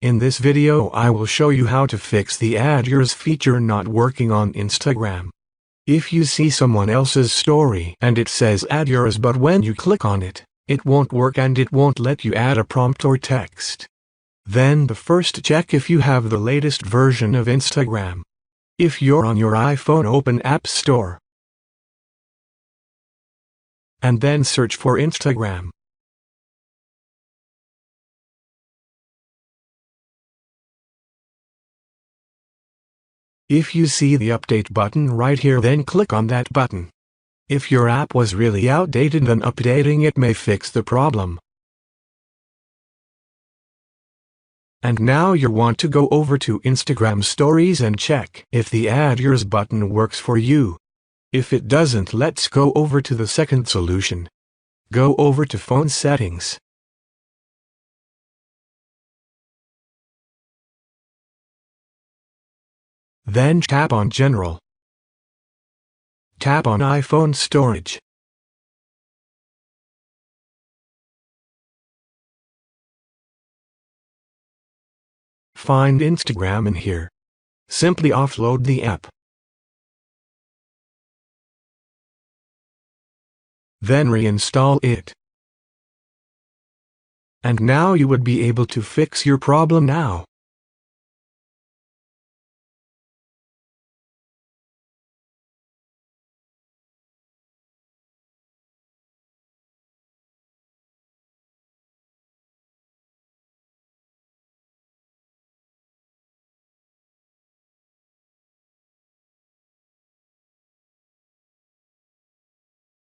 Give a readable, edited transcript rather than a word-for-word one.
In this video I will show you how to fix the Add Yours feature not working on Instagram. If you see someone else's story and it says Add Yours, but when you click on it, it won't work and it won't let you add a prompt or text. Then first check if you have the latest version of Instagram. If you're on your iPhone, open App Store and then search for Instagram. If you see the update button right here, then click on that button. If your app was really outdated, then updating it may fix the problem. And now you want to go over to Instagram Stories and check if the Add Yours button works for you. If it doesn't, let's go over to the second solution. Go over to Phone Settings. Then tap on General. Tap on iPhone Storage. Find Instagram in here. Simply offload the app. Then reinstall it. And now you would be able to fix your problem now.